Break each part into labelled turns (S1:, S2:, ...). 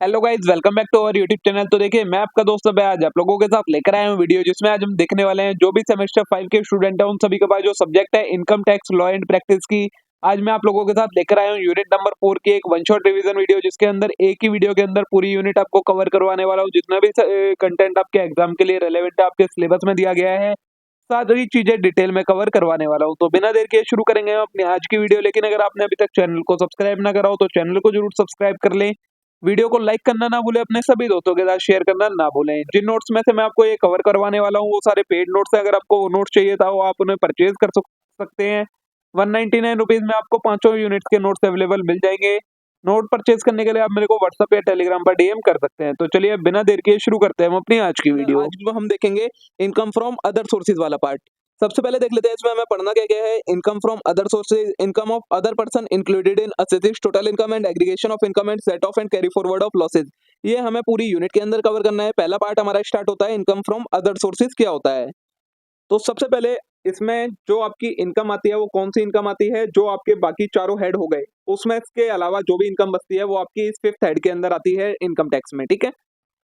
S1: Hello guys, welcome back to our YouTube channel. तो देखिए, मैं आपका दोस्त अभय आज आप लोगों के साथ लेकर आया हूं वीडियो, जिसमें आज हम देखने वाले हैं जो भी सेमेस्टर 5 के स्टूडेंट हैं उन सभी के पास जो सब्जेक्ट है income tax law and practice की। आज मैं आप लोगों के साथ लेकर आया हूं यूनिट नंबर 4 की एक वन शॉट रिवीजन वीडियो, जिसके अंदर एक ही वीडियो के अंदर पूरी यूनिट आपको कवर करवाने वाला हूं। जितना भी कंटेंट आपके एग्जाम के लिए रेलेवेंट है, आपके सिलेबस में दिया गया है, सारी चीजें डिटेल में कवर करवाने वाला हूं। तो बिना देर के शुरू करेंगे हम अपनी आज की वीडियो। लेकिन अगर आपने अभी तक चैनल को सब्सक्राइब ना करा हो तो चैनल को जरूर सब्सक्राइब कर लें। वीडियो को लाइक करना ना भूलें, अपने सभी दोस्तों के साथ शेयर करना ना भूलें। जिन नोट्स में से मैं आपको ये कवर करवाने वाला हूँ वो सारे पेड नोट्स हैं। अगर आपको वो नोट्स चाहिए था वो आप उन्हें परचेज कर सकते हैं। 199 रुपीज में आपको पांचों यूनिट्स के नोट्स अवेलेबल मिल जाएंगे। नोट परचेज करने के लिए आप मेरे को व्हाट्सएप या टेलीग्राम पर डीएम कर सकते हैं। तो चलिए अब बिना देर के शुरू करते हैं हम अपनी आज की वीडियो।
S2: आज जो हम देखेंगे इनकम फ्रॉम अदर सोर्सेज वाला पार्ट। सबसे पहले देख लेते हैं इसमें हमें पढ़ना क्या क्या है। Income from other sources, income of other person included in assessee's, total income and aggregation of income and set off and carry forward of losses. ये हमें पूरी यूनिट के अंदर कवर करना है। पहला पार्ट हमारा स्टार्ट होता है इनकम फ्रॉम अदर सोर्सेज क्या होता है। तो सबसे पहले इसमें जो आपकी इनकम आती है वो कौन सी इनकम आती है, जो आपके बाकी चारों हेड हो गए उसमें इसके अलावा जो भी इनकम बचती है वो आपकी इस फिफ्थ हेड के अंदर आती है इनकम टैक्स में। ठीक है,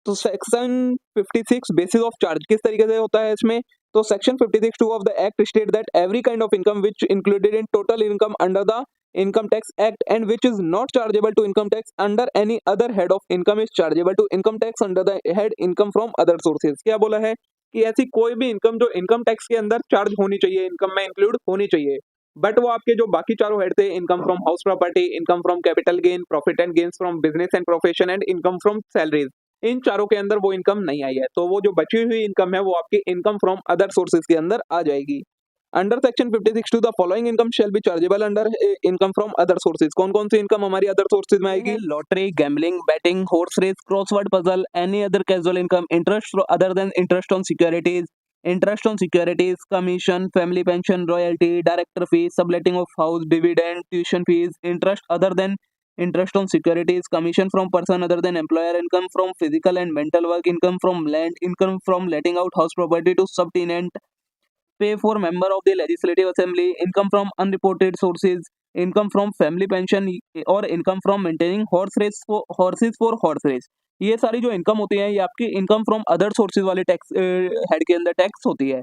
S2: तो सेक्शन 56 बेसिस ऑफ चार्ज किस तरीके से होता है इसमें। तो section 56 two of the act state that every kind of income which included in total income under the income tax act and which is not chargeable to income tax under any other head of income is chargeable to income tax under the head income from other sources. क्या बोला है कि ऐसी कोई भी income जो income tax के अंदर चार्ज होनी चाहिए, इनकम में इंक्लूड होनी चाहिए, बट वो आपके जो बाकी चारों हेड थे, income from house property, income from capital gain, profit and gains from business and profession and income from salaries, इन चारों के अंदर वो इनकम नहीं आई है। तो वो जो बची हुई इनकम है वो आपकी इनकम फ्रॉम अदर सोर्सेज के अंदर आ जाएगी। Under section 56 two the following income shall be chargeable under income from other sources. कौन कौन सी इनकम हमारी अदर सोर्सेज में आएगी? Lottery, gambling, betting, horse race, crossword puzzle, any other casual income, interest other than interest on securities, interest on securities, commission, family pension, royalty, director fees, subletting of house, dividend, tuition fees, interest other than interest on securities, commission from person other than employer, income from physical and mental work, income from land, income from letting out house property to subtenant, pay for member of the legislative assembly, income from unreported sources, income from family pension और income from maintaining horses for horse race। ये सारी जो income होती है ये आपकी income from other sources वाले tax head के अंदर टैक्स होती है।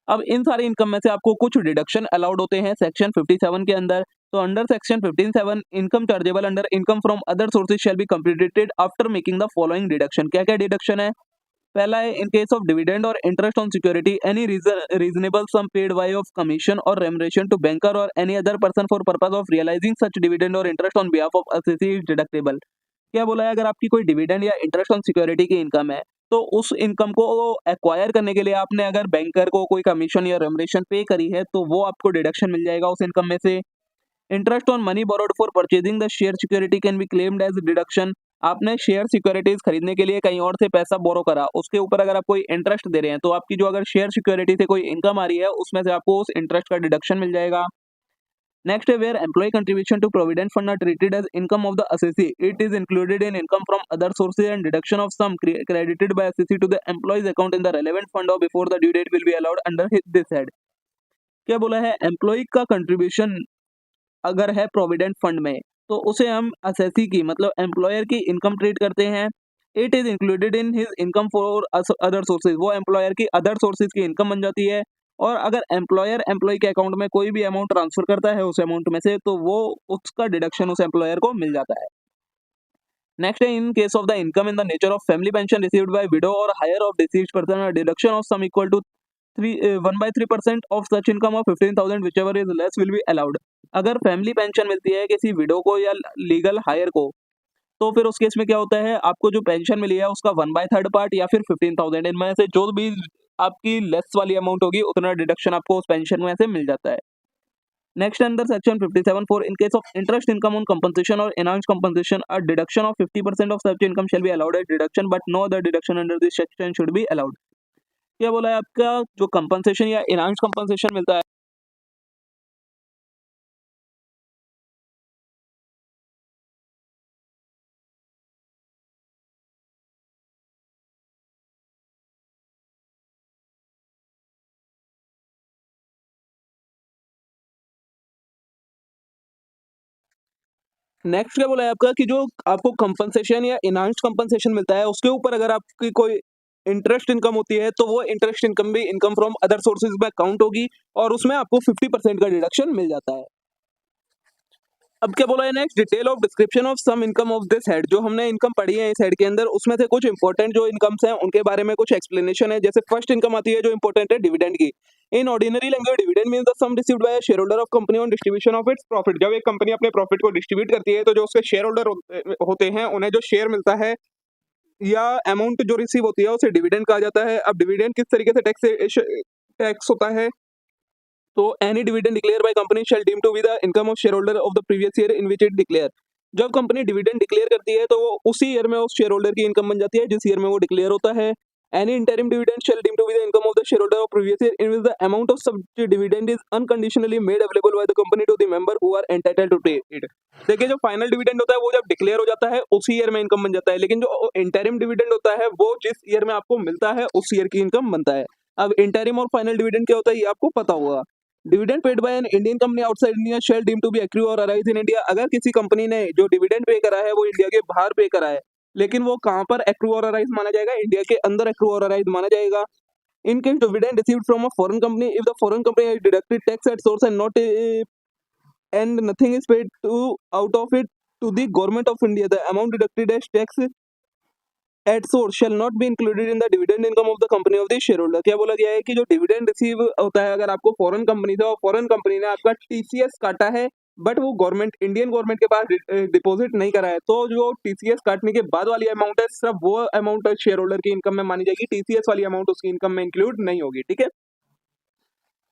S2: अब इन सारी इनकम में से आपको कुछ डिडक्शन अलाउड होते हैं सेक्शन 57 के अंदर। तो under section 57 income chargeable under income from other sources shall be computed after making the following deduction. क्या क्या डिडक्शन है? पहला है इन केस ऑफ डिविडेंड और interest on security any reasonable sum paid by of commission और remuneration to banker और any other person for purpose of realising such dividend और interest on behalf of assessee is deductible. क्या बोला है? अगर आपकी कोई डिविडेंड या इंटरेस्ट ऑन सिक्योरिटी की इनकम है तो उस इनकम को एक्वायर करने के लिए आपने अगर बैंकर को कोई कमीशन या रेमरेशन पे करी है तो वो आपको डिडक्शन मिल जाएगा उस इनकम में से। Interest on money borrowed for purchasing the share security can be claimed as deduction. आपने शेयर सिक्योरिटीज खरीदने के लिए कहीं और से पैसा बोरो करा, उसके ऊपर अगर आप कोई इंटरेस्ट दे रहे हैं तो आपकी जो अगर शेयर सिक्योरिटी से कोई इनकम आ रही है उसमें से आपको उस इंटरेस्ट का डिडक्शन मिल जाएगा। Next, where employee contribution to provident fund are treated as income of the assessee, it is included in income from other sources and deduction of sum credited by assessee to the employee's account in the relevant fund or before the due date will be allowed under this head। क्या बोला है? Employ का contribution अगर है provident fund में तो उसे हम असेसी की मतलब एम्प्लॉयर की इनकम ट्रीट करते हैं। It is included in his income for other sources, वो एम्प्लॉयर की अदर सोर्सेज की इनकम बन जाती है। और अगर एम्प्लॉयर एम्प्लॉय के अकाउंट में कोई भी अमाउंट ट्रांसफर करता है उस अमाउंट में से तो वो उसका डिडक्शन उस एम्प्लॉयर को मिल जाता है। नेक्स्ट है in case of the income in the nature of family pension received by widow और heir of deceased person, deduction of sum equal to 1/3% of such income of 15,000 whichever is less will be allowed. अगर family pension मिलती है किसी window को या legal higher को तो फिर उस केस में क्या होता है, आपको जो पेंशन मिली है उसका 1/3 पार्ट या फिर 15,000 इनमें से जो भी आपकी लेस वाली अमाउंट होगी उतना डिडक्शन आपको उस पेंशन में से मिल जाता है। Next under section 57 for in case of interest income on compensation और enhanced compensation a deduction of 50% of such income shall be allowed as deduction but no other deduction under this section should be allowed. क्या बोला है? आपका जो compensation या enhanced compensation मिलता है next क्या बोला है आपका कि जो आपको कंपनसेशन या इनहांस्ड कंपनसेशन मिलता है उसके ऊपर अगर आपकी कोई इंटरेस्ट इनकम होती है तो वो इंटरेस्ट इनकम भी इनकम फ्रॉम अदर सोर्सेज में काउंट होगी और उसमें आपको 50% का डिडक्शन मिल जाता है। अब क्या बोला है next, detail of description of some income of this head. जो हमने इनकम पढ़ी है इस हेड के अंदर उसमें से कुछ इंपॉर्टेंट जो इनकम्स हैं उनके बारे में कुछ एक्सप्लेनेशन है। जैसे फर्स्ट इनकम आती है जो इंपॉर्टेंट है डिविडेंड की। In ordinary language dividend means the sum received by share holder of company on distribution of its profit. जब एक कंपनी अपने प्रॉफिट को डिस्ट्रीब्यूट करती है तो जो उसके शेयर होल्डर होते हैं उन्हें जो शेयर मिलता है या अमाउंट जो रिसीव होती है उसे डिविडेंड कहा जाता है। अब डिविडेंड किस तरीके से टैक्स होता है, तो any dividend declare by company shall deem to be the income of share holder of the previous year in which it declare. जब कंपनी डिविडेंड डिक्लेयर करती है तो वो उसी ईयर में उस शेयर होल्डर की इनकम बन जाती है जिस ईयर में वो डिक्लेयर होता है। Any interim dividend shall deem to be the income of the share holder of previous year in which the amount of such dividend is unconditionally made available by the company to the member who are entitled to take it. देखिए जो final dividend होता है वो जब declare हो जाता है उसी ईयर में इनकम बन जाता है, लेकिन जो इंटरिम डिविडेंड होता है वो जिस ईयर में आपको मिलता है उस ईयर की इनकम बनता है। अब इंटरिम और फाइनल डिविडेंड क्या होता है ये आपको पता होगा। Dividend paid by an Indian company outside India shall deem to be accrue और अराइज इन इंडिया। अगर किसी कंपनी ने जो डिविडेंड पे करा है वो इंडिया के बाहर पे करा है, लेकिन वो कहाँ पर एक्रू और अराइज माना जाएगा, इंडिया के अंदर एक्रू और अराइज माना जाएगा। In case dividend received from a foreign company if the foreign company has deducted tax at source and not and nothing is paid to out of it to the government of India, the amount deducted as tax at source shall not be included in the dividend income of the company of the shareholder। क्या बोला गया है कि जो dividend receive होता है अगर आपको फॉरेन कंपनी से और फॉरेन कंपनी ने आपका टीसीएस काटा है बट वो गवर्नमेंट इंडियन गवर्नमेंट के पास डिपॉजिट नहीं करा है, तो जो टीसीएस काटने के बाद वाली अमाउंट है सिर्फ वो अमाउंट शेयर होल्डर की इनकम में मानी जाएगी, टीसीएस वाली अमाउंट उसकी इनकम में इंक्लूड नहीं होगी। ठीक है,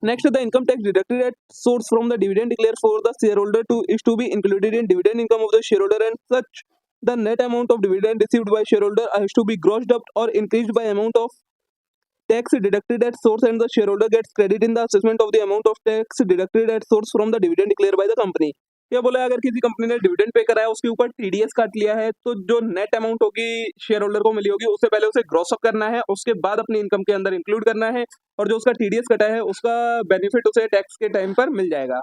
S2: next the income tax deducted at source from the dividend declared for the shareholder to is to be included in dividend income of the shareholder, and such the net amount of dividend received by shareholder has to be grossed up or increased by amount of tax deducted at source, and the shareholder gets credit in the assessment of the amount of tax deducted at source from the dividend declared by the company। क्या बोला है, अगर किसी company ने dividend pay करा है उसके ऊपर टीडीएस काट लिया है तो जो नेट अमाउंट होगी शेयर होल्डर को मिली होगी उससे पहले उसे ग्रॉस अप करना है, उसके बाद अपनी इनकम के अंदर इंक्लूड करना है और जो उसका टीडीएस कटा है उसका बेनिफिट उसे टैक्स के टाइम पर मिल जाएगा।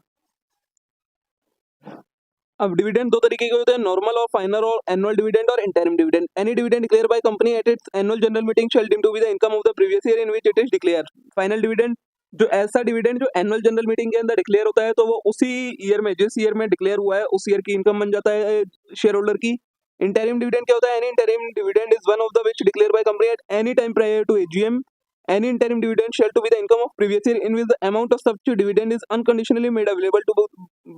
S2: अब डिविडेंड दो तरीके के होते हैं, नॉर्मल और फाइनल और एनुअल डिविडेंड और interim dividend. Any dividend declare by company at its annual general meeting shall deem to be the income of the previous year in which it is declare. Final dividend जो ऐसा dividend जो annual general meeting के अंदर declare होता है तो वो उसी ईयर में जिस ईयर में डिक्लेयर हुआ है उस ईयर की इनकम बन जाता है शेयर होल्डर की। इंटरिम डिविडेंड क्या होता है, any interim dividend is one of the which declare by company at any time prior to AGM. Any interim dividend shall to be the income of previous year in which the amount of such dividend is unconditionally made available to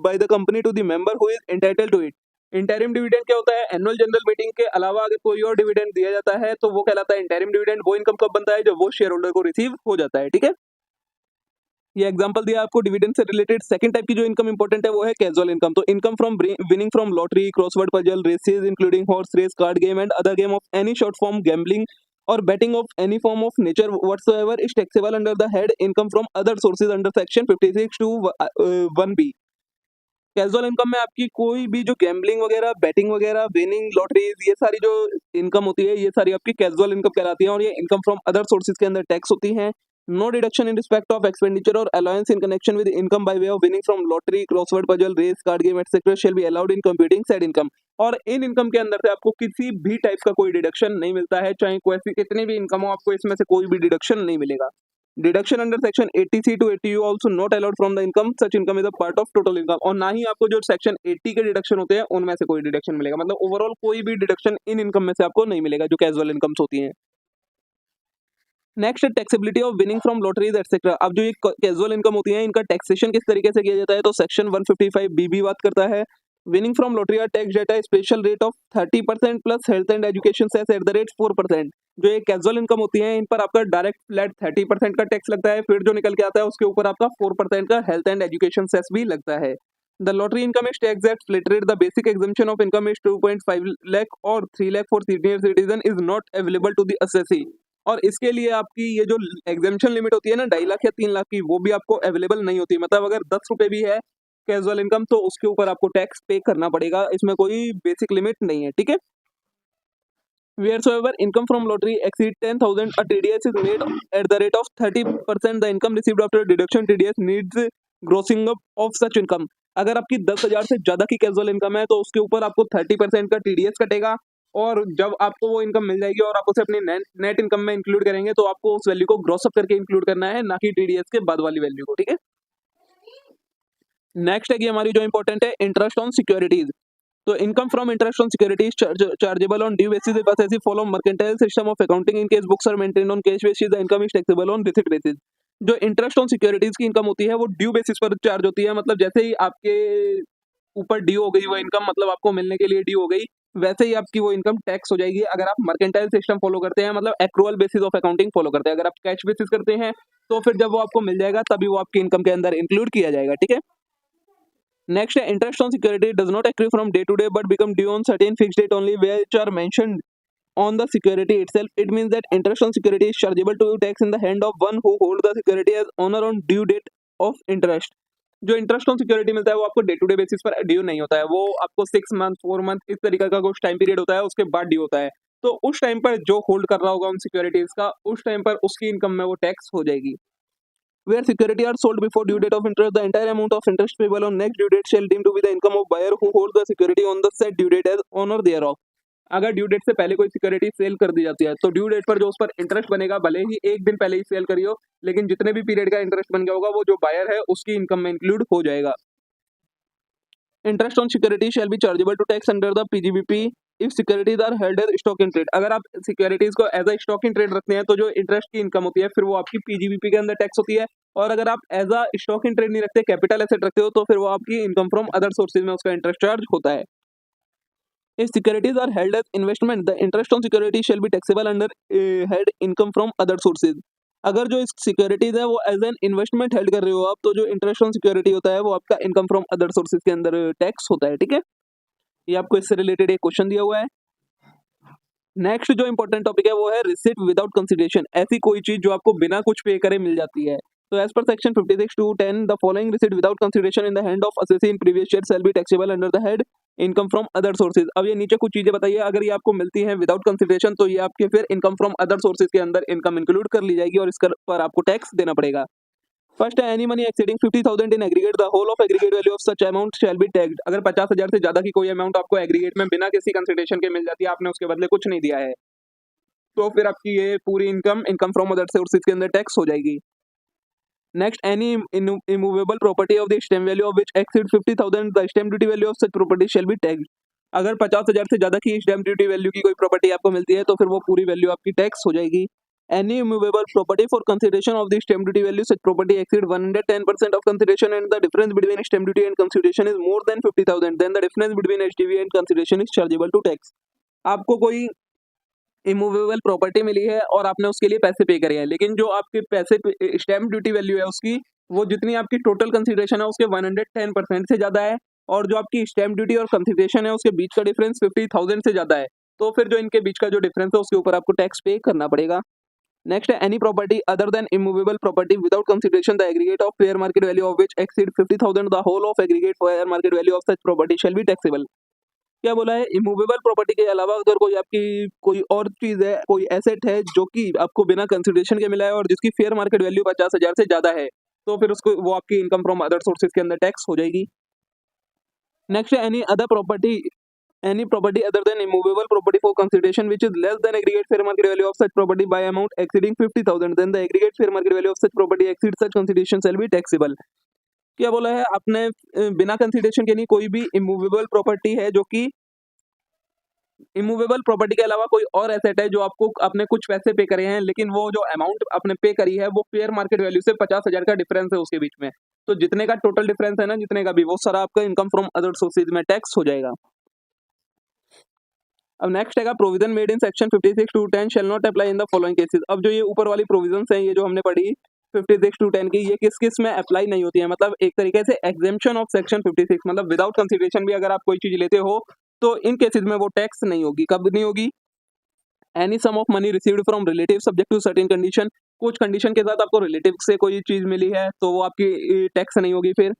S2: by the company to the member who is entitled to it। Interim dividend क्या होता है, annual general meeting के अलावा अगर कोई और dividend दिया जाता है तो वो कहलाता है इंटरिम डिविडेंड। वो इनकम कब बनता है जब वो शेयर होल्डर को रिसीव हो जाता है। ठीक है, ये एग्जांपल दिया आपको डिविडेंड से रिलेटेड। सेकंड टाइप की जो इनकम इंपॉर्टेंट है वो है कैजुअल इनकम। तो income from winning from lottery, crossword puzzle, races including horse race, card game and other game of any short form gambling और betting of any form of nature whatsoever is taxable under the head income from other sources under section 56 to 1B। Casual income में आपकी कोई भी जो gambling वगैरह, batting वगैरह, winning, lotteries, ये सारी जो इनकम होती है ये सारी आपकी कैजुअल इनकम कहलाती है और ये इनकम फ्रॉम अदर सोर्सेज के अंदर टैक्स होती हैं। No deduction in respect of expenditure और allowance in connection with income by way of winning from lottery, crossword puzzle, race, card game etcetera shall be allowed in computing side income. और इन income के अंदर से आपको किसी भी type का कोई डिडक्शन नहीं मिलता है, चाहे कोई कितनी भी इनकम हो आपको इसमें से कोई भी डिडक्शन नहीं मिलेगा। Deduction under section 80C to 80U also not allowed from the income, such income is a part of total income. और ना ही आपको जो सेक्शन 80 के डिडक्शन होते हैं उनमें से कोई डिडक्शन मिलेगा, मतलब ओवरऑल कोई भी डिडक्शन इन इनकम में से आपको नहीं मिलेगा जो कैजुअल इनकम्स होती हैं। Next taxability of winning from lotteries etcetera. अब जो ये कैजुअल इनकम होती है इनका टैक्सेशन किस तरीके से किया जाता है, तो सेक्शन 155B भी बात करता है winning from lottery are tax at a special rate of 30% plus health and education cess at the rate 4%। जो ये कैजुअल इनकम होती है इन पर आपका डायरेक्ट फ्लैट 30% का टैक्स लगता है, फिर जो निकल के आता है उसके ऊपर आपका 4% का हेल्थ एंड एजुकेशन सेस भी लगता है। The lottery income is tax at flat rate. The basic exemption of income is 2.5 lakh और 3 lakh for senior citizen is not available to the assessee. और इसके लिए आपकी ये जो एग्जाम्पशन लिमिट होती है ना 2.5 लाख या 3 लाख की, वो भी आपको अवेलेबल नहीं होती। मतलब अगर 10 रुपए भी है कैजुअल इनकम तो उसके ऊपर आपको टैक्स पे करना पड़ेगा, इसमें कोई बेसिक लिमिट नहीं है। ठीक है, wheresoever income from lottery exceed 10,000 a TDS is made at the rate of 30%। the income received after deduction TDS needs grossing up of such income। अगर आपकी 10,000 से ज़्यादा की कैजुअल इनकम है तो उसके ऊपर आपको 30% का टीडीएस कटेगा, और जब आपको वो इनकम मिल जाएगी और आप उसे अपनी नेट इनकम में इंक्लूड करेंगे तो आपको उस वैल्यू को ग्रॉस अप करके इंक्लूड करना है, ना कि टीडीएस के बाद वाली वैल्यू को, ठीक है। नेक्स्ट है कि हमारी जो इंपॉर्टेंट है इंटरेस्ट ऑन सिक्योरिटीज। तो income from interest on securities chargeable on due basis बस ऐसी follow mercantile system of accounting in case books are maintained on cash basis the income is taxable on receipt basis. जो interest on securities की income होती है वो due basis पर charge होती है, मतलब जैसे ही आपके ऊपर ड्यू हो गई वो इनकम, मतलब आपको मिलने के लिए ड्यू हो गई, वैसे ही आपकी वो इनकम टैक्स हो जाएगी। अगर आप मर्केंटाइल सिस्टम फॉलो करते हैं, मतलब accrual basis of accounting follow करते हैं, अगर आप कैश बेसिस करते हैं तो फिर जब वो आपको मिल जाएगा तभी वो आपकी इनकम के अंदर इंक्लूड किया जाएगा, ठीक है। नेक्स्ट है interest on security does not accrue from day to day but become due on certain fixed date only which are mentioned on the security itself. It means that interest on security is chargeable to tax in the hand of one who hold the security as owner on due date of interest. जो interest on security मिलता है वो आपको day to day basis पर due नहीं होता है, वो आपको 6 मंथ 4 मंथ इस तरीके का कुछ टाइम पीरियड होता है, उसके बाद ड्यू होता है। तो उस टाइम पर जो होल्ड कर रहा होगा उन सिक्योरिटीज का, उस टाइम पर उसकी इनकम में वो टैक्स हो जाएगी। Where security are sold before due date of interest, the entire amount of interest payable on next due date shall deemed to be the income of buyer who holds the security on the said due date as owner thereof. अगर due date से पहले कोई security cell कर दी जाती है तो due date पर जो उस पर इंटरेस्ट बनेगा, भले ही एक दिन पहले ही सेल करी हो, लेकिन जितने भी पीरियड का इंटरेस्ट बन गया होगा वो जो बायर है उसकी इनकम में इंक्लूड हो जाएगा। Interest on security shall be chargeable to tax under the PGBP if securities are held as stock in trade. अगर आप सिक्योरिटीज को as a stock in trade रखते हैं तो जो इंटरेस्ट की इनकम होती है फिर वो आपकी पीजीबीपी के अंदर टैक्स होती है, और अगर आप as a stock in trade नहीं रखते, कैपिटल एसेट रखते हो, तो फिर वो आपकी इनकम फ्रॉम अदर सोर्सेज में उसका इंटरेस्ट चार्ज होता है। If securities are held as investment, the interest on security shall be taxable under head income from other sources. अगर जो सिक्योरिटीज है वो एज एन इन्वेस्टमेंट हेल्ड कर रहे हो आप, तो जो इंटरेस्ट ऑन सिक्योरिटी होता है वो आपका इनकम फ्रॉम अदर सोर्सेज के अंदर टैक्स होता है, ठीक है। ये आपको इससे रिलेटेड एक क्वेश्चन दिया हुआ है। नेक्स्ट जो इंपॉर्टेंट टॉपिक है वो है रिसीट विदाउट कंसिडरेशन। ऐसी कोई चीज जो आपको बिना कुछ पे करे मिल जाती है। तो as per section 56(2)(10) the following receipt without consideration in the hand of assessee in previous year shall be taxable under the head income from other sources. अब ये नीचे कुछ चीजें बताइए, अगर ये आपको मिलती हैं विदाउट कंसिडरेशन तो ये आपके फिर इनकम फ्रॉम अदर सोर्सेज के अंदर इनकम इंक्लूड कर ली जाएगी और इस पर आपको टैक्स देना पड़ेगा। फर्स्ट है any money exceeding 50,000 in aggregate the whole of aggregate value of such amount shall be taxed. अगर 50,000 से ज्यादा की कोई अमाउंट आपको एग्रीगेट में बिना किसी कंसिडरेशन के मिल जाती है, आपने उसके बदले कुछ नहीं दिया है, तो फिर आपकी ये पूरी इनकम फ्रॉम अदर सोर्सेज के अंदर टैक्स हो जाएगी। Next any immovable property of the stamp value of which exceed 50,000 the stamp duty value of such property shall be taxed. अगर 50,000 से ज्यादा की स्टैम्प ड्यूटी वैल्यू की कोई प्रॉपर्टी आपको मिलती है तो फिर वो पूरी वैल्यू आपकी टैक्स हो जाएगी। Any immovable property for consideration of the stamp duty value, such property exceed 110% of consideration and the difference between stamp duty and consideration is more than 50,000, then the difference between SDV and consideration is chargeable to tax. आपको कोई immovable property मिली है और आपने उसके लिए पैसे पे करे हैं, लेकिन जो आपके पैसे स्टैम्प ड्यूटी वैल्यू है उसकी, वो जितनी आपकी टोटल कंसिडरेशन है उसके 110% से ज़्यादा है, और जो आपकी स्टैम्प ड्यूटी और कंसिडरेशन है उसके बीच का डिफरेंस 50,000 से ज़्यादा है, तो फिर जो इनके बीच का जो डिफरेंस है उसके ऊपर आपको टैक्स पे करना पड़ेगा। नेक्स्ट है any property other than immovable property without consideration the aggregate of fair market value of which exceed 50,000 the whole of aggregate fair market value of such property shall be taxable. क्या बोला है, immovable property के अलावा अगर कोई आपकी कोई और चीज है, कोई एसेट है जो कि आपको बिना कंसिडरेशन के मिला है और जिसकी फेयर मार्केट वैल्यू 50,000 से ज्यादा है, तो फिर उसको वो आपकी इनकम फ्रॉम अदर सोर्सेज के अंदर टैक्स हो जाएगी। नेक्स्ट है any property other than immovable property for consideration which is less than aggregate fair market value of such property by amount exceeding 50,000, then the aggregate fair market value of such property exceeds such consideration shall be taxable। क्या बोला है आपने, बिना consideration के नहीं, कोई भी immovable property है जो कि इमूवेबल प्रॉपर्टी के अलावा कोई और एसेट है जो आपको आपने कुछ पैसे पे करे हैं, लेकिन वो जो अमाउंट आपने पे करी है वो फेयर मार्केट वैल्यू से 50,000 का डिफरेंस है उसके बीच में, तो जितने का टोटल डिफरेंस है ना, जितने का भी, वो सारा आपका इनकम फ्रॉम अदर सोर्सेज में टैक्स हो जाएगा। अब नेक्स्ट है provision made in section 56(2)(10) shall not apply in the following cases. अब जो ये ऊपर वाली प्रोविजंस हैं, ये जो हमने पढ़ी 56(2)(10) की, ये किस किस में अप्लाई नहीं होती है, मतलब एक तरीके से एग्जेम्पशन ऑफ सेक्शन 56, मतलब विदाउट कंसिडरेशन भी अगर आप कोई चीज लेते हो तो इन केसेस में वो टैक्स नहीं होगी। कब नहीं होगी, any sum of money received from relative subject to certain condition, कुछ कंडीशन के साथ आपको रिलेटिव से कोई चीज मिली है तो वो आपकी टैक्स नहीं होगी। फिर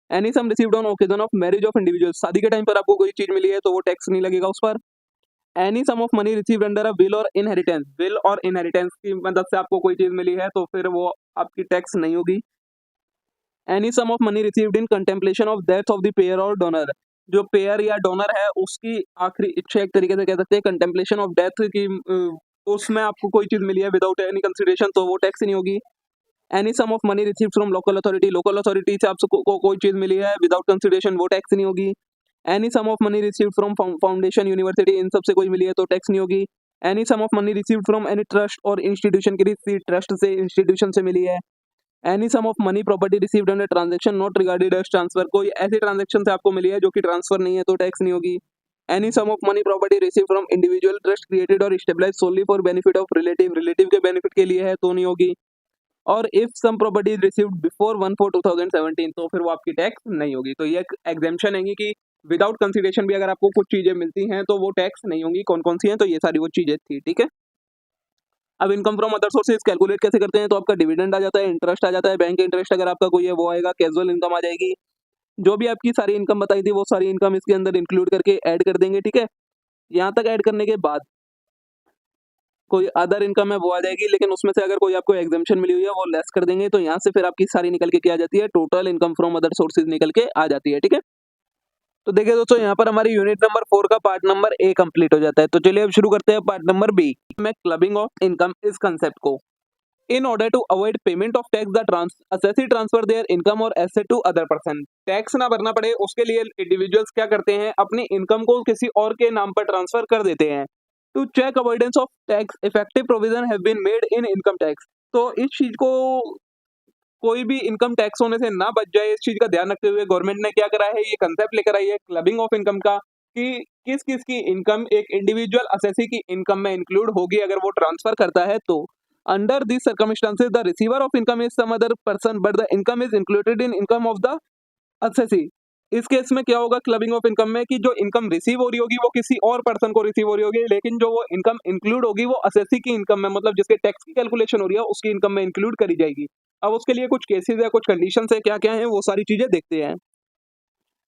S2: any sum received on occasion of marriage of individual, शादी के टाइम पर आपको कोई चीज मिली है तो वो टैक्स नहीं लगेगा उस पर। Any sum of money received under a will और इनहेरिटेंस, विल और इनहेरिटेंस की मदद से आपको कोई चीज मिली है तो फिर वो आपकी टैक्स नहीं होगी। Any sum of money received in contemplation of death of the payer और डोनर, जो पेयर या डोनर है उसकी आखिरी इच्छा एक तरीके से कह सकते हैं, कंटेम्पलेशन ऑफ डेथ की उसमें आपको कोई चीज मिली है विदाउट एनी कंसिडरेशन तो वो टैक्स नहीं होगी। Any sum of money received from local authority, local authority से आपको कोई चीज मिली है विदाउट कंसिडरेशन वो टैक्स नहीं होगी। Any sum of money received from foundation university, इन सब से कोई मिली है तो टैक्स नहीं होगी। Any sum of money received from any trust और इंस्टीट्यूशन, की ट्रस्ट से इंस्टीट्यूशन से मिली है। Any sum of money property received under transaction not regarded as transfer, कोई ऐसी ट्रांजैक्शन से आपको मिली है जो कि ट्रांसफर नहीं है तो टैक्स नहीं होगी। Any sum of money property received from individual trust created और stabilise solely for benefit of relative, relative के बेनिफिट के लिए है तो नहीं होगी। और if sum property is received before 1/4/2017 तो फिर वो आपकी टैक्स नहीं होगी। तो ये एक एग्जेम्पशन है कि विदाउट कंसिडरेशन भी अगर आपको कुछ चीजें मिलती हैं तो वो टैक्स नहीं होंगी। कौन कौन सी हैं, तो ये सारी वो चीजें थी, ठीक है। अब income from other sources calculate कैसे करते हैं, तो आपका डिविडेंड आ जाता है, इंटरेस्ट आ जाता है, बैंक इंटरेस्ट अगर आपका कोई है वो आएगा, कैजुअल इनकम आ जाएगी। जो भी आपकी सारी इनकम बताई थी वो सारी इनकम इसके अंदर इंक्लूड करके ऐड कर देंगे, ठीक है। यहाँ तक ऐड करने के बाद कोई अदर इनकम है वो आ जाएगी, लेकिन उसमें से अगर कोई आपको एग्जाम्पशन मिली हुई है वो लेस कर देंगे। तो यहाँ से फिर आपकी सारी निकल के क्या आ जाती है, total income from other sources निकल के आ जाती है, ठीक है। तो देखिए दोस्तों, यहाँ पर हमारी यूनिट नंबर 4 का पार्ट नंबर ए कंप्लीट हो जाता है। तो चलिए अब शुरू करते हैं पार्ट नंबर बी में क्लबिंग ऑफ इनकम इस कंसेप्ट को। In order to avoid payment of tax, the assessee transfer their income or asset to other person. Tax ना भरना पड़े उसके लिए इंडिविजुअल्स क्या करते हैं, अपनी इनकम को किसी और के नाम पर ट्रांसफर कर देते हैं। To check avoidance of tax effective provision have been made in income tax. तो इस चीज को कोई भी इनकम टैक्स होने से ना बच जाए, इस चीज का ध्यान रखते हुए गवर्नमेंट ने क्या करा है, ये कंसेप्ट लेकर आई है क्लबिंग ऑफ इनकम का, कि किस किस की इनकम एक इंडिविजुअल असेसी की इनकम में इंक्लूड होगी अगर वो ट्रांसफर करता है तो। Under this circumstances the receiver of income is some other person but the income is included in income of the assessee. इस केस में क्या होगा क्लबिंग ऑफ इनकम में, कि जो इनकम रिसीव हो रही होगी वो किसी और पर्सन को रिसीव हो रही होगी, लेकिन जो वो इनकम इंक्लूड होगी वो असेसी की इनकम में, मतलब जिसके टैक्स की कैलकुलेशन हो रही है उसकी इनकम में इंक्लूड करी जाएगी। अब उसके लिए कुछ केसेस है, कुछ कंडीशंस है, क्या क्या है वो सारी चीजें देखते हैं।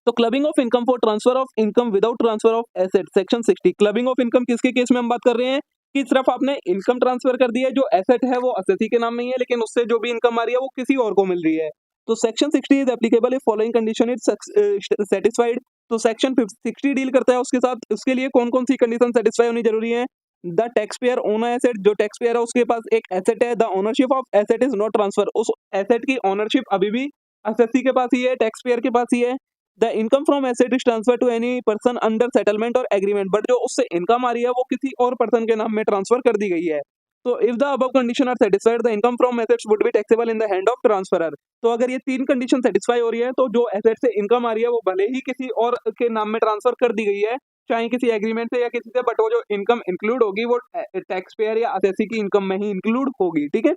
S2: तो clubbing of income for transfer of income without transfer of asset, section 60। Clubbing of income किसके केस में हम बात कर रहे हैं, कि सिर्फ आपने इनकम ट्रांसफर कर दी है, जो एसेट है वो असेसी के नाम में ही है, लेकिन उससे जो भी इनकम आ रही है वो किसी और को मिल रही है। तो section 60 is applicable if following condition is satisfied. तो सेक्शन 60 डील करता है उसके साथ, उसके लिए कौन कौन सी कंडीशन सेटिस्फाई होनी जरूरी है। The tax pair own asset, जो टैक्स पेयर है उसके पास एक एसेट है। The ownership of asset is not transfer, उस एसेट की ओनरशिप अभी भी असेसी के पास ही है, टैक्स पेयर के पास ही है। The income from asset is transfer to any person under settlement और एग्रीमेंट, बट जो उससे इनकम आ रही है वो किसी और पर्सन के नाम में ट्रांसफर कर दी गई है। तो if the above condition are satisfied the income from assets would be taxable in the hand of transferor. तो अगर ये तीन कंडीशन सेटिस्फाई हो रही है तो जो एसेट से इनकम आ रही है वो भले ही किसी और के नाम में ट्रांसफर कर दी गई है, चाहे किसी एग्रीमेंट से या किसी से, बट वो जो इनकम इंक्लूड होगी वो टैक्स पेयर या असेसी की इनकम में ही इंक्लूड होगी, ठीक है।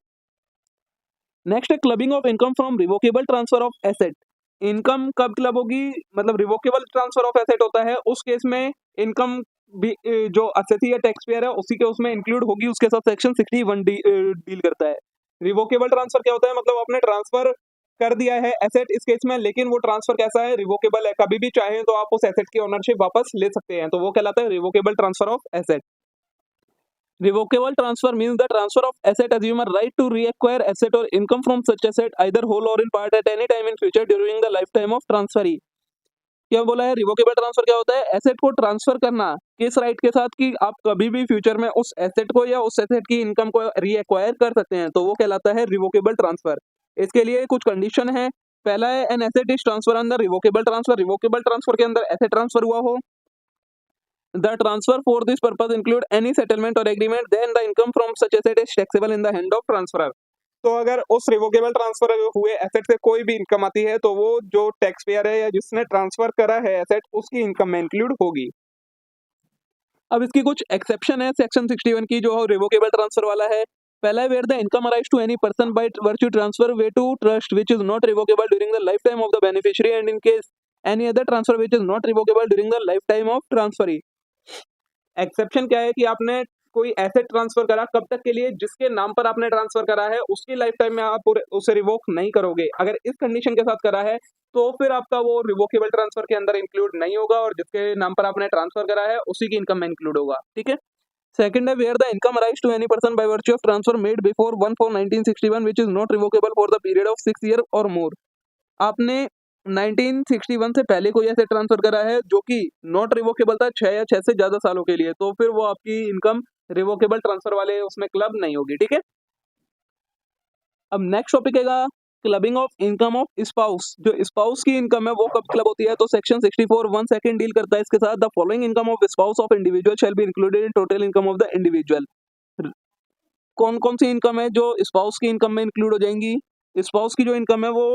S2: नेक्स्ट है clubbing of income from revocable transfer of asset. Income कब क्लब होगी, मतलब रिवोकेबल ट्रांसफर ऑफ एसेट होता है उस केस में इनकम भी जो असेसी या टैक्स पेयर है उसी के उसमें इंक्लूड होगी, उसके साथ सेक्शन 61 डील करता है। रिवोकेबल ट्रांसफर क्या होता है, मतलब आपने ट्रांसफर कर दिया है एसेट इस केस में, लेकिन वो ट्रांसफर कैसा है, रिवोकेबल है, कभी भी चाहे तो आप उस एसेट की ओनरशिप वापस ले सकते हैं, तो वो कहलाता है revocable transfer of asset. Revocable transfer means the transfer of asset assumer right to reacquire asset or income from such asset either whole or in part at any time in future during the lifetime of transferee। क्या बोला है, revocable transfer क्या होता है, asset को transfer करना किस right के साथ, कि आप कभी भी फ्यूचर में उस एसेट को या उस एसेट की इनकम को रीएक्वायर कर सकते हैं, तो वो कहलाता है रिवोकेबल ट्रांसफर। इसके लिए कुछ कंडीशन है। पहला है एन एसेट इज ट्रांसफर अंदर रिवोकेबल ट्रांसफर, रिवोकेबल ट्रांसफर के अंदर एसेट ट्रांसफर हुआ हो। The transfer for this purpose include any settlement or agreement, then the income from such asset is taxable in the hand of transferor। तो अगर उस revocable transfer हुए asset से कोई भी इनकम आती है तो वो जो टैक्स पेयर है या जिसने ट्रांसफर करा है एसेट उसकी इनकम में इंक्लूड होगी। अब इसकी कुछ एक्सेप्शन है सेक्शन 61 की, जो रिवोकेबल ट्रांसफर वाला है। पहला है where the income arise to any person by virtue transfer way to trust which is not revocable during the life time of the beneficiary and in case any other transfer which is not revocable during the life time of transferee. Exception क्या है, कि आपने कोई asset transfer करा कब तक के लिए, जिसके नाम पर आपने ट्रांसफर करा है उसकी लाइफ टाइम में आप उसे रिवोक नहीं करोगे। अगर इस कंडीशन के साथ करा है तो फिर आपका वो रिवोकेबल ट्रांसफर के अंदर इंक्लूड नहीं होगा, और जिसके नाम पर आपने ट्रांसफर करा है उसी की इनकम में इंक्लूड होगा, ठीक है। सेकंड है where the income arise to any person by virtue of transfer made before 1/4/1961 which is not revocable for the period of 6 year और मोर। आपने 1961 से पहले कोई ऐसे ट्रांसफर करा है जो कि नॉट रिवोकेबल था 6 या 6 से ज्यादा सालों के लिए, तो फिर वो आपकी इनकम रिवोकेबल ट्रांसफर वाले उसमें क्लब नहीं होगी, ठीक है। अब नेक्स्ट टॉपिक है clubbing of income of spouse. जो स्पाउस की इनकम है वो कब क्लब होती है, तो सेक्शन 64 1 सेकंड डील करता है इसके साथ। The following income of spouse of individual shall be included in total income of the individual. कौन कौन सी इनकम है जो स्पाउस की इनकम में इंक्लूड हो जाएंगी? स्पाउस की जो इनकम है वो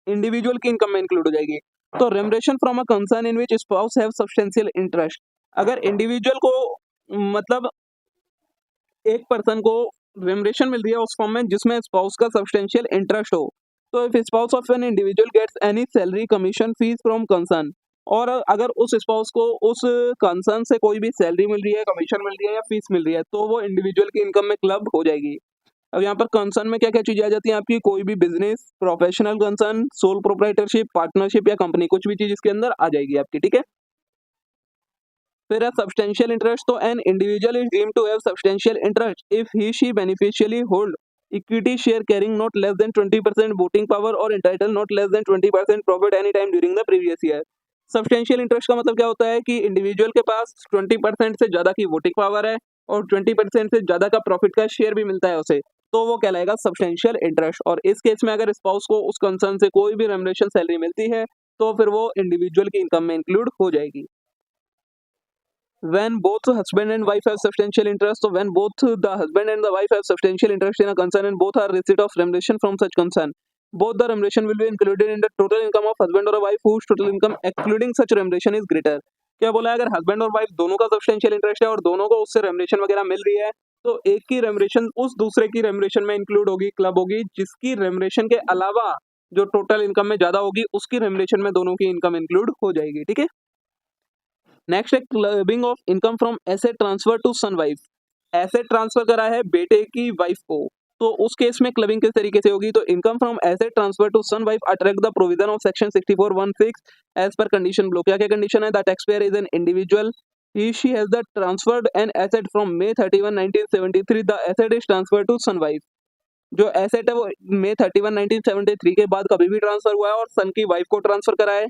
S2: इंडिविजुअल की इनकम में इंक्लूड हो जाएगी। तो remuneration from a concern in which spouse have substantial interest. अगर इंडिविजुअल को मतलब एक पर्सन को रेमरेशन मिल रही है उस फॉर्म में जिसमें स्पाउस का सब्सटेंशियल इंटरेस्ट हो, तो if spouse of an individual gets any salary commission fees from concern, और अगर उस स्पाउस को उस कंसर्न से कोई भी सैलरी मिल रही है, कमीशन मिल रही है या फीस मिल रही है, तो वो इंडिविजुअल की इनकम में क्लब हो जाएगी। अब यहाँ पर कंसर्न में क्या क्या चीजें आ जाती हैं आपकी? कोई भी business, professional concern, sole proprietorship, partnership या कंपनी, कुछ भी चीज इसके अंदर आ जाएगी आपकी, ठीक है। फिर है सब्सटेंशियल इंटरेस्ट। तो an individual is deemed to have substantial interest if he she beneficially hold equity share carrying not less than 20% voting power और entitle not less than 20% profit any time during the previous year. Substantial interest का मतलब क्या होता है कि individual के पास 20% से ज्यादा की वोटिंग पावर है और 20% से ज्यादा का प्रॉफिट का शेयर भी मिलता है उसे, तो वो कहलाएगा सब्सटेंशियल इंटरेस्ट। और इस केस में अगर स्पाउस को उस कंसर्न से कोई भी रेमुनरेशन सैलरी मिलती है तो फिर वो इंडिविजुअल की इनकम में इंक्लूड हो जाएगी। When both husband and wife have substantial interest, so when both the husband and the wife have substantial interest in a concern and both are receipt of remuneration from such concern, both the remuneration will be included in the total income of husband or a wife whose total income excluding such remuneration is greater। क्या बोला है? अगर husband और wife दोनों का substantial interest है और दोनों को उससे रेमुनेशन वगैरह मिल रही है, तो एक की रेमुनेशन उस दूसरे की रेमुनेशन में इंक्लूड होगी, क्लब होगी, जिसकी रेमुनेशन के अलावा जो टोटल इनकम में ज्यादा होगी उसकी रेमुनेशन में दोनों की इनकम इंक्लूड हो जाएगी, ठीक है। नेक्स्ट है clubbing of income from asset transfer to son wife. Asset transfer करा है बेटे की वाइफ को, तो उस केस में क्लबिंग किस तरीके से होगी? तो income from asset transfer to son wife attract the provision of section 64(1)(6) as per condition block. क्या क्या कंडीशन है? The tax payer is an individual, he she has the transferred an asset from May 31, 1973, the asset is transfer to son wife. जो asset है वो May 31, 1973 के बाद कभी भी ट्रांसफर हुआ है और सन की वाइफ को ट्रांसफर करा है।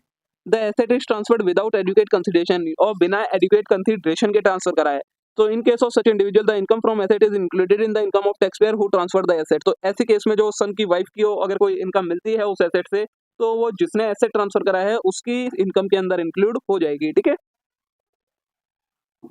S2: The asset is transferred without adequate consideration, और बिना एडुकेट कंसिडरेशन के ट्रांसफर करा है। तो in case of such individual the income from asset is included in the income of tax payer who transfer the asset. तो ऐसे case में जो सन की वाइफ की अगर कोई इनकम मिलती है उस एसेट से, तो वो जिसने एसेट ट्रांसफर करा है उसकी इनकम के अंदर इंक्लूड हो जाएगी, ठीक है।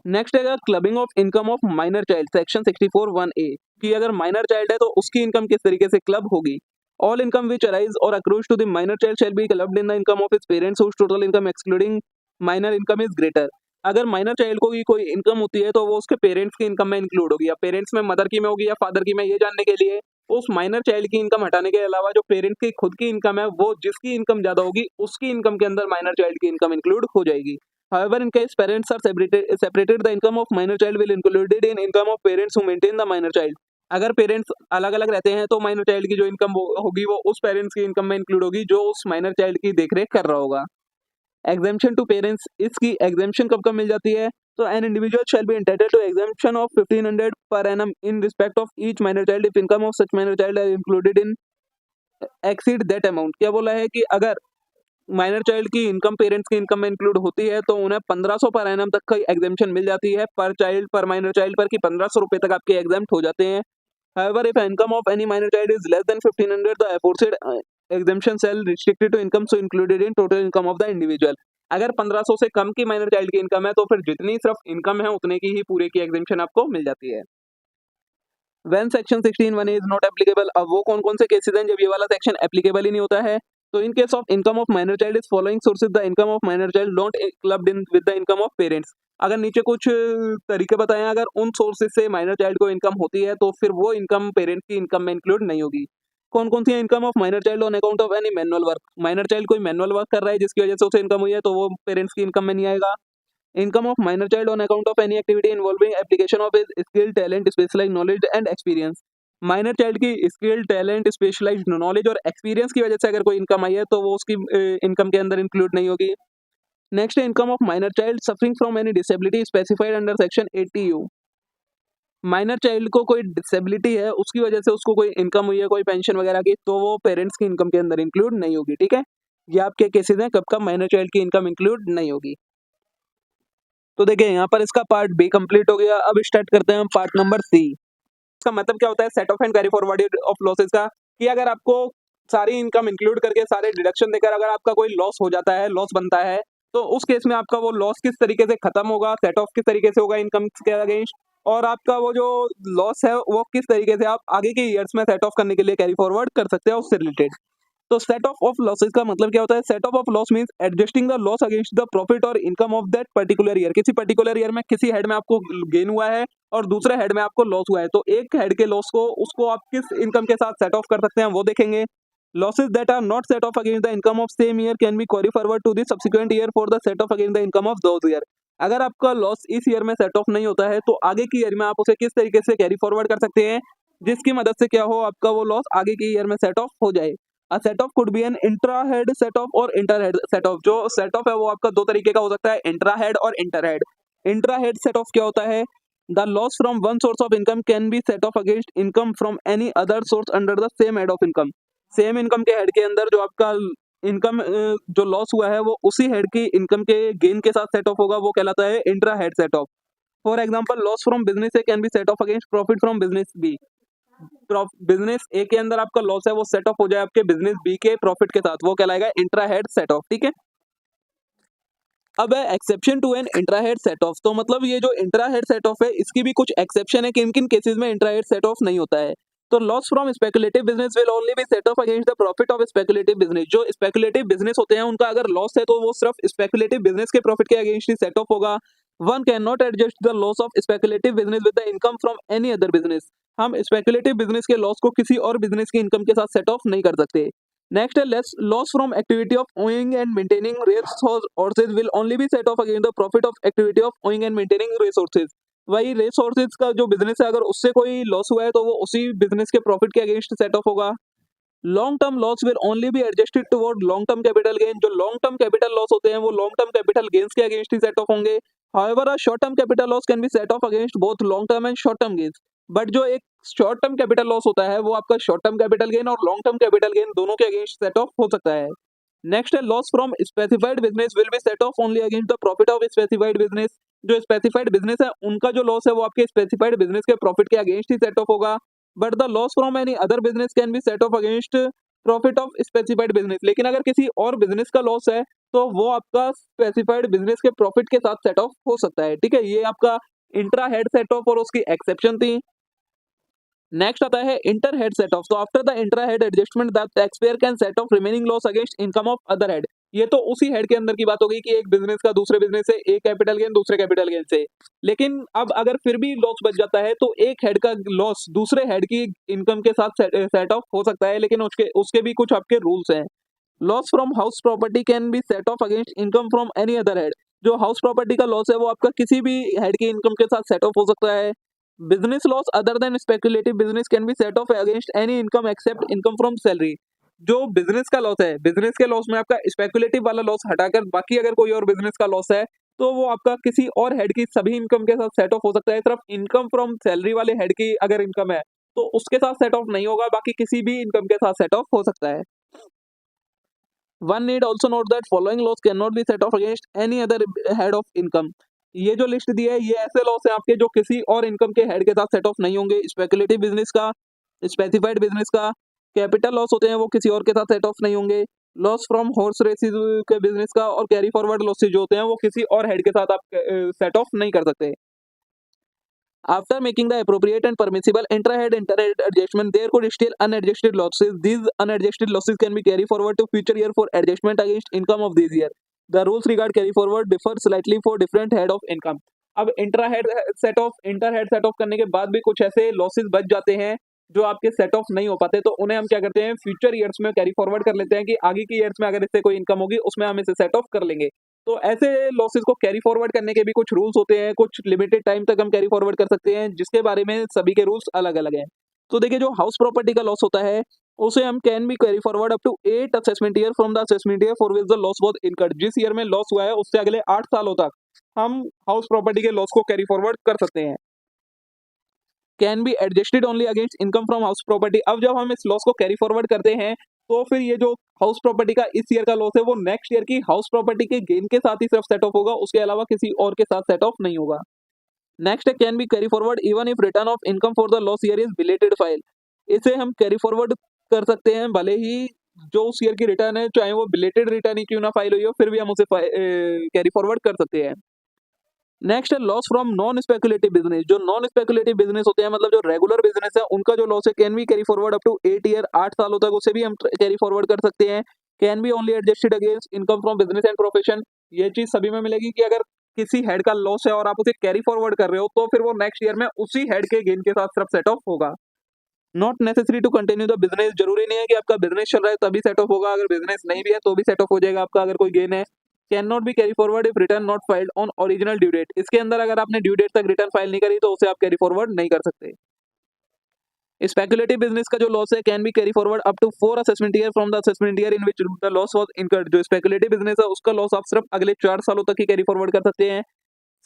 S2: नेक्स्ट है clubbing of income of minor child, section 64(1)(a) कि अगर माइनर चाइल्ड है तो उसकी इनकम किस तरीके से क्लब होगी। All income which arise or accrues to the minor child shall be clubbed in the income of his parents whose total income excluding minor income is greater. अगर minor child को भी कोई income होती है तो वो उसके पेरेंट्स की इनकम में इंक्लूड होगी। या पेरेंट्स में मदर की में होगी या फादर की में, ये जानने के लिए उस माइनर चाइल्ड की इनकम हटाने के अलावा जो पेरेंट्स की खुद की इनकम है वो जिसकी इनकम ज्यादा होगी उसकी इनकम के अंदर माइनर चाइल्ड की इनकम इंक्लूड हो जाएगी। However, in case parents are separated, the income of minor child will included in income of parents who maintain the minor child। अगर पेरेंट्स अलग अलग रहते हैं तो माइनर चाइल्ड की जो इनकम होगी वो उस पेरेंट्स की इनकम में इंक्लूड होगी जो उस माइनर चाइल्ड की देखरेख कर रहा होगा। एग्जेम्पशन टू पेरेंट्स, इसकी एग्जेम्पशन कब कब मिल जाती है? तो an individual shall be entitled to exemption of 1500 per annum in respect of each minor child if income of such minor child included in exceed that amount. क्या बोला है कि अगर माइनर चाइल्ड की इनकम पेरेंट्स की income में include होती है तो उन्हें 1500 पर एनम तक का एग्जेम्पशन मिल जाती है पर चाइल्ड, पर माइनर चाइल्ड पर, कि 1500 रुपए तक आपके एग्जाम्प्ट हो जाते हैं। However, if income of any minor child is less than 1500, the aforesaid exemption shall restricted to income so included in total income of the individual। अगर 1500 से कम की माइनर चाइल्ड की इनकम है तो फिर जितनी सिर्फ इनकम है उतने की ही पूरे की एग्जेम्पशन आपको मिल जाती है। When section 16(1) is not applicable, अब वो कौन कौन से केसेस हैं जब ये वाला सेक्शन एप्लीकेबल ही नहीं होता है? तो in case of income of minor child is following sources the income of minor child not clubbed in with the income of parents. अगर नीचे कुछ तरीके बताए हैं, अगर उन सोर्सेज से माइनर चाइल्ड को इनकम होती है तो फिर वो इनकम पेरेंट्स की इनकम में इंक्लूड नहीं होगी। कौन कौन सी income of minor child on account of any manual work. Minor child कोई मैनुअल वर्क कर रहा है जिसकी वजह से उसे इनकम हुई है तो वो पेरेंट्स की इनकम में नहीं आएगा। Income of minor child on account of any activity involving application of his skill, talent, specialised knowledge and experience. Minor child की स्किल, टैलेंट, स्पेशलाइज्ड नॉलेज और एक्सपीरियंस की वजह से अगर कोई इनकम आई है तो वो उसकी इनकम के अंदर इंक्लूड नहीं होगी। नेक्स्ट है income of minor child suffering from any disability specified under section 80U। Minor child को कोई डिसेबिलिटी है उसकी वजह से उसको कोई इनकम हुई है कोई पेंशन वगैरह की, तो वो पेरेंट्स की इनकम के अंदर इंक्लूड नहीं होगी, ठीक है। ये आपके केसेस हैं कब कब माइनर चाइल्ड की इनकम इंक्लूड नहीं होगी। तो देखिए यहाँ पर इसका पार्ट बी कंप्लीट हो गया। अब स्टार्ट करते हैं हम पार्ट नंबर सी। इसका मतलब क्या होता है set off and carry forward of losses का, कि अगर आपको सारी इनकम इंक्लूड करके सारे डिडक्शन देकर अगर आपका कोई लॉस हो जाता है, लॉस बनता है, तो उस केस में आपका वो लॉस किस तरीके से खत्म होगा, सेट ऑफ किस तरीके से होगा इनकम के अगेंस्ट, और आपका वो जो लॉस है वो किस तरीके से आप आगे के ईयर्स में सेट ऑफ करने के लिए कैरी फॉरवर्ड कर सकते हैं उससे रिलेटेड। तो सेट ऑफ लॉसेस का मतलब क्या होता है, set off loss means adjusting the loss against the profit और income of that particular year. किसी पर्टिकुलर ईयर में किसी हेड में आपको गेन हुआ है और दूसरे हेड में आपको लॉस हुआ है, तो एक हेड के लॉस को उसको आप किस इनकम के साथ सेट ऑफ कर सकते हैं वो देखेंगे। Losses that are not set off against the income of same year can be carry forward to the subsequent year for the set off against the income of those year. अगर आपका loss इस year में set of नहीं होता है तो आगे की ईयर में आप उसे किस तरीके से कैरी फॉरवर्ड कर सकते हैं जिसकी मदद से क्या हो आपका वो लॉस आगे की ईयर में सेट ऑफ हो जाए। A set of could be N intra head set of और इंटर हेड सेट ऑफ। जो सेट ऑफ है वो आपका दो तरीके का हो सकता है, इंट्रा हेड और inter head. Intra head set of क्या होता है, the loss from one source of income can be set off against income from any other source under the same head of income. Same income के head के अंदर जो आपका income जो loss हुआ है वो उसी हेड की इनकम के गेन के साथ सेट ऑफ होगा, वो कहलाता है intra head set off. For example loss from business A can be set off against profit from business B. Business A के अंदर आपका लॉस है वो सेट ऑफ हो जाए आपके बिजनेस बी के प्रॉफिट के साथ, वो कहलाएगा इंट्रा हेड सेट ऑफ। ठीक है, अब है exception to an intra head set off. तो मतलब ये जो इंट्रा हेड सेट ऑफ है इसकी भी कुछ एक्सेप्शन है, किन किन केसेस में इंट्रा हेड सेट ऑफ नहीं होता है। तो loss from speculative business will only be set off against the profit of speculative business. जो स्पेकुलेटिव बिजनेस होते हैं उनका अगर लॉस है तो वो सिर्फ स्पेकुलेटिव बिजनेस के प्रॉफिट के अगेंस्ट ही सेट ऑफ होगा। One can not adjust the loss of speculative business with the income from any other business. हम स्पेकुलेटिव बिजनेस के लॉस को किसी और बिजनेस की इनकम के साथ सेट ऑफ नहीं कर सकते। नेक्स्ट है less loss from activity of owning and maintaining resources will only be set off against the profit of activity of owning and maintaining resources. वही रिसोर्सेज का जो बिजनेस है अगर उससे कोई लॉस हुआ है तो वो उसी बिजनेस के प्रॉफिट के अगेंस्ट सेट ऑफ होगा। Long term loss will only be adjusted toward long term capital gain. जो लॉन्ग टर्म कैपिटल लॉस होते हैं वो लॉन्ग टर्म कैपिटल गेन्स के अगेंस्ट ही सेट ऑफ होंगे। However a short term capital loss can be set off against both long term and short term gains. But जो एक short term capital loss होता है वो आपका शॉर्ट टर्म कैपिटल गेन और लॉन्ग टर्म कैपिटल गेन दोनों के against set of हो सकता है। नेक्स्ट है loss from specified business will be set of only against the profit of specified business. जो स्पेसिफाइड बिजनेस है उनका जो लॉस है वो आपके स्पेसिफाइड बिजनेस के प्रॉफिट के अगेंस्ट ही सेट ऑफ होगा। But the loss from any other business can be set off against profit of specified business. लेकिन अगर किसी और बिजनेस का लॉस है तो वो आपका स्पेसिफाइड बिजनेस के प्रॉफिट के साथ सेट ऑफ हो सकता है। ठीक है, ये आपका इंट्रा हेड सेट ऑफ और उसकी एक्सेप्शन थी। नेक्स्ट आता है इंटर हेड सेट ऑफ। तो after the intra head adjustment the taxpayer can set of remaining loss against income of other head. ये तो उसी हेड के अंदर की बात होगी कि एक बिजनेस का दूसरे बिजनेस से एक कैपिटल गेन दूसरे कैपिटल गेन से। लेकिन अब अगर फिर भी लॉस बच जाता है तो एक हेड का लॉस दूसरे हेड की इनकम के साथ सेट ऑफ हो सकता है, लेकिन उसके उसके भी कुछ आपके रूल्स हैं। Loss from house property can be set off against income from any other head. जो हाउस प्रॉपर्टी का लॉस है वो आपका किसी भी हेड की इनकम के साथ सेट ऑफ हो सकता है। Business loss other than speculative business can be set off against any income except income from salary. जो बिजनेस का लॉस है, बिजनेस के लॉस में आपका स्पेकुलेटिव वाला लॉस हटाकर बाकी अगर कोई और बिजनेस का लॉस है तो वो आपका किसी और हेड की सभी इनकम के साथ सेट ऑफ हो सकता है। सिर्फ इनकम फ्रॉम सैलरी वाले हेड की अगर इनकम है तो उसके साथ सेट ऑफ नहीं होगा, बाकी किसी भी इनकम के साथ सेट ऑफ हो सकता है। One need also note that following loss can not B set off against any other head of income. ये जो लिस्ट दी है ये ऐसे लॉस है आपके जो किसी और इनकम के हेड के साथ सेट ऑफ नहीं होंगे। स्पेकुलेटिव बिजनेस का, स्पेसिफाइड बिजनेस का, कैपिटल लॉस होते हैं वो किसी और के साथ सेट ऑफ नहीं होंगे। लॉस फ्रॉम हॉर्स रेसिस के बिजनेस का और कैरी फॉरवर्ड लॉसेज जो होते हैं वो किसी और हेड के साथ आप सेट ऑफ नहीं कर सकते। After making the appropriate and permissible intra-head adjustment, there could still unadjusted losses. These unadjusted losses can be carried forward to future year for adjustment against income of this year. The rules regarding carry forward differ slightly for different head of income. अब intra head set of, inter head set of करने के बाद भी कुछ ऐसे losses बच जाते हैं जो आपके सेट ऑफ नहीं हो पाते, तो उन्हें हम क्या करते हैं फ्यूचर ईयर्स में कैरी फॉरवर्ड कर लेते हैं कि आगे की ईयर्स में अगर इससे कोई इनकम होगी उसमें हम इसे सेट ऑफ कर लेंगे। तो ऐसे लॉसेस को कैरी फॉरवर्ड करने के भी कुछ रूल्स होते हैं, कुछ लिमिटेड टाइम तक हम कैरी फॉरवर्ड कर सकते हैं जिसके बारे में सभी के रूल्स अलग अलग हैं। तो देखिए जो हाउस प्रॉपर्टी का लॉस होता है उसे हम can be carry forward up to 8 assessment year from the assessment year for which the loss was incurred. जिस ईयर में लॉस हुआ है उससे अगले 8 सालों तक हम हाउस प्रॉपर्टी के लॉस को कैरी फॉरवर्ड कर सकते हैं। Can be adjusted only against income from house property. अब जब हम इस लॉस को कैरी फॉरवर्ड करते हैं तो फिर ये जो हाउस प्रॉपर्टी का इस ईयर का लॉस है वो नेक्स्ट ईयर की हाउस प्रॉपर्टी के गेन के साथ ही सिर्फ सेट ऑफ होगा, उसके अलावा किसी और के साथ सेट ऑफ नहीं होगा। नेक्स्ट है can be carry forward even if return of income for the loss year is belated file. इसे हम कैरी फॉरवर्ड कर सकते हैं, भले ही जो उस ईयर की रिटर्न है चाहे वो बिलेटेड रिटर्न ही क्यों ना फाइल हुई हो, फिर भी हम उसे कैरी फॉरवर्ड कर सकते हैं। नेक्स्ट है loss from non speculative business. जो नॉन स्पेकुलेटिव बिजनेस होते हैं, मतलब जो रेगुलर बिजनेस है, उनका जो लॉस है can be carry forward up to 8 year, 8 सालों तक उसे भी हम कैरी फॉरवर्ड कर सकते हैं। Can B only adjusted against income from business and profession. ये चीज सभी में मिलेगी कि अगर किसी हेड का लॉस है और आप उसे कैरी फॉरवर्ड कर रहे हो तो फिर वो नेक्स्ट ईयर में उसी हेड के गेन के साथ सिर्फ सेट ऑफ होगा। Not necessary to continue the business. जरूरी नहीं है कि आपका बिजनेस चल रहा है तभी सेट ऑफ होगा, अगर बिजनेस नहीं भी है तो भी सेट ऑफ हो जाएगा आपका अगर कोई गेन है। Can not be carry forward if return not filed on original due date. इसके अंदर अगर आपने ड्यू डेट तक रिटर्न फाइल नहीं करी तो उसे आप कैरी फॉरवर्ड नहीं कर सकते। स्पेकुलेटिव बिजनेस का जो लॉस है can be carry forward up to 4 assessment year from the assessment year in which the loss was incurred. जो स्पेकुलेटिव बिजनेस है उसका लॉस आप सिर्फ अगले 4 सालों तक ही कैरी फॉरवर्ड कर सकते हैं।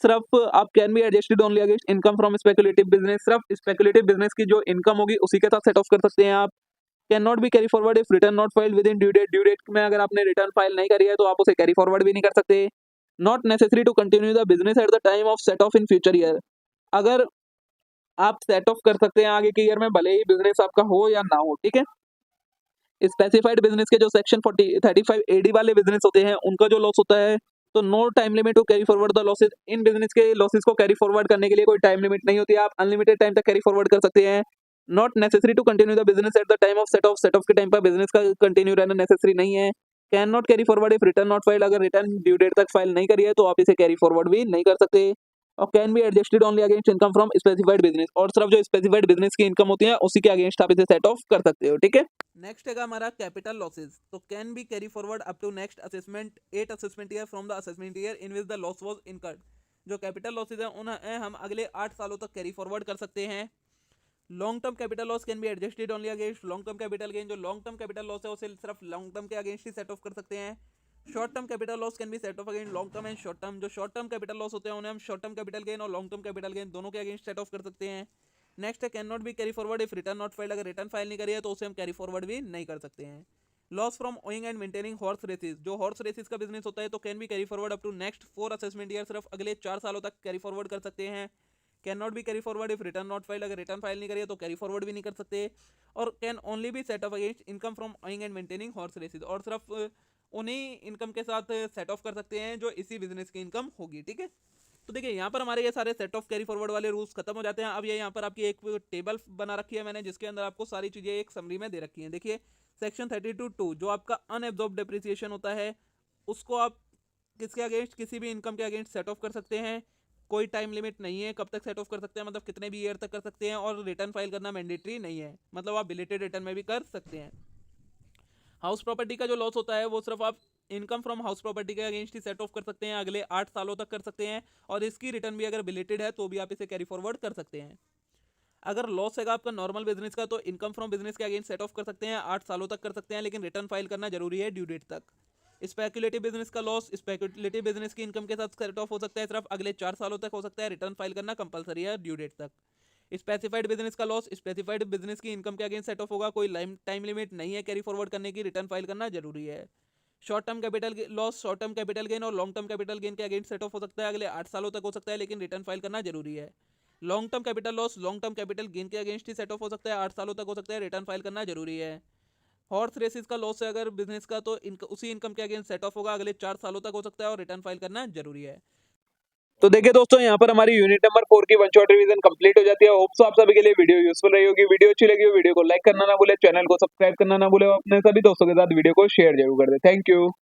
S2: सिर्फ आप can be adjusted only against income from speculative business. सिर्फ स्पेकुलेटिव बिजनेस की जो इनकम होगी उसी के साथ सेट ऑफ कर सकते हैं आप। Can not be carry forward if return not filed within due date. Due date में अगर आपने रिटर्न फाइल नहीं करी है तो आप उसे कैरी फॉरवर्ड भी नहीं कर सकते। Not necessary to continue the business at the time of set off in future year. अगर आप सेट ऑफ कर सकते हैं आगे के ईयर में, भले ही बिजनेस आपका हो या ना हो, ठीक है। स्पेसिफाइड बिजनेस के जो सेक्शन 35 एडी वाले बिजनेस होते हैं उनका जो लॉस होता है, तो no time limit to carry forward the losses. इन बिजनेस के लॉसेस को कैरी फॉरवर्ड करने के लिए कोई टाइम लिमिट नहीं होती है, आप अनलिमिटेड टाइम तक कैरी फॉरवर्ड कर सकते हैं। Not necessary to continue the business at the time of set off. Set off के टाइम पर बिजनेस का कंटिन्यू रहना नेसेसरी नहीं है। Can not carry forward if return not file. अगर रिटर्न ड्यू डेट तक फाइल नहीं करी है तो आप इसे कैरी फॉरवर्ड भी नहीं कर सकते। और can be adjusted only against income from specified business. और सिर्फ जो स्पेसिफाइड बिजनेस की इनकम होती है उसी के अगेंस्ट आप इसे सेट ऑफ कर सकते हो, ठीक है। नेक्स्ट है हमारा कैपिटल लॉसेस। तो can be carry forward up to next assessment 8 assessment year from the assessment year in which the loss was incurred. जो कैपिटल लॉसेस हैं उन्हें हम अगले 8 सालों तक कैरी फॉरवर्ड कर सकते हैं। Long term capital loss can be adjusted only against long term capital gain. जो लॉन्ग टर्म कैपिटल लॉस है उसे सिर्फ लॉन्ग टर्म के अगेंस्ट ही सेट ऑफ कर सकते हैं। Short term capital loss can be set off against long term and short term. जो शॉर्ट टर्म कैपिटल लॉस होते हैं उन्हें हम शॉर्ट टर्म कैपिटल गेन और लॉन्ग टर्म कैपिटल गेन दोनों के अगेंस्ट सेट ऑफ कर सकते हैं। नेक्स्ट है can not be carry forward if return not filed. अगर रिटर्न फाइल नहीं करी है तो उसे हम कैरी फॉरवर्ड भी नहीं कर सकते हैं। Loss from owning and maintaining horse races. जो हॉर्स रेसेस का बिजनेस होता है तो can be carry forward up to next 4 assessment year. सिर्फ अगले 4 सालों तक कैरी फॉरवर्ड कर सकते हैं। Can not be carry forward if return not filed. अगर रिटर्न फाइल नहीं करी है तो कैरी फॉरवर्ड भी नहीं कर सकते। और can only be set off against income from owning and maintaining horse races. और सिर्फ उन्हीं इनकम के साथ सेट ऑफ कर सकते हैं जो इसी बिजनेस की इनकम होगी, ठीक है। तो देखिए यहाँ पर हमारे ये सारे सेट ऑफ कैरी फॉरवर्ड वाले रूल्स खत्म हो जाते हैं। अब ये यहाँ पर आपकी एक टेबल बना रखी है मैंने, जिसके अंदर आपको सारी चीज़ें एक समरी में दे रखी हैं। देखिए सेक्शन 32(2) जो आपका अनएब्जॉर्ब डेप्रिसिएशन होता है उसको आप किसके अगेंस्ट, किसी भी इनकम के अगेंस्ट सेट ऑफ कर सकते हैं। कोई टाइम लिमिट नहीं है कब तक सेट ऑफ कर सकते हैं, मतलब कितने भी ईयर तक कर सकते हैं। और रिटर्न फाइल करना मैंडेटरी नहीं है, मतलब आप बिलेटेड रिटर्न में भी कर सकते हैं। हाउस प्रॉपर्टी का जो लॉस होता है वो सिर्फ आप इनकम फ्रॉम हाउस प्रॉपर्टी के अगेंस्ट ही सेट ऑफ कर सकते हैं, अगले 8 सालों तक कर सकते हैं। और इसकी रिटर्न भी अगर बिलेटेड है तो भी आप इसे कैरी फॉरवर्ड कर सकते हैं। अगर लॉस है आपका नॉर्मल बिजनेस का तो इनकम फ्रॉम बिजनेस के अगेंस्ट सेट ऑफ कर सकते हैं, 8 सालों तक कर सकते हैं, लेकिन रिटर्न फाइल करना जरूरी है ड्यू डेट तक। स्पेकुलेटिव बिजनेस का लॉस स्पेकुलेटिव बिजनेस की इनकम के साथ सेट ऑफ हो सकता है, सिर्फ अगले 4 सालों तक हो सकता है, रिटर्न फाइल करना कंपलसरी है ड्यू डेट तक। स्पेसिफाइड बिजनेस का लॉस स्पेसिफाइड बिजनेस की इनकम के अगेंस्ट सेट ऑफ होगा, कोई टाइम लिमिट नहीं है कैरी फॉरवर्ड करने की, रिटर्न फाइल करना जरूरी है। Short term capital loss short term capital gain और लॉन्ग टर्म कैपिटल गेन के अगेंस्ट सेट ऑफ हो सकता है, अगले 8 सालों तक हो सकता है, लेकिन रिटर्न फाइल करना जरूरी है। Long term capital loss long term capital gain के अगेंस्ट ही सेट ऑफ हो सकता है, 8 सालों तक हो सकता है, रिटर्न फाइल करना जरूरी है। हॉर्स रेसिस का लॉस है अगर बिजनेस का तो उसी इनकम के अगेंस्ट सेट ऑफ होगा, अगले 4 सालों तक हो सकता है और रिटर्न फाइल करना जरूरी है।
S1: तो देखिए दोस्तों यहाँ पर हमारी यूनिट नंबर 4 की वन शॉट रिवीजन कंप्लीट हो जाती है। होप सो आप सभी के लिए वीडियो यूजफुल रही होगी। वीडियो अच्छी लगी हो वीडियो को लाइक करना ना भूले, चैनल को सब्सक्राइब करना ना भूले, अपने सभी दोस्तों के साथ वीडियो को शेयर जरूर कर दे। Thank you.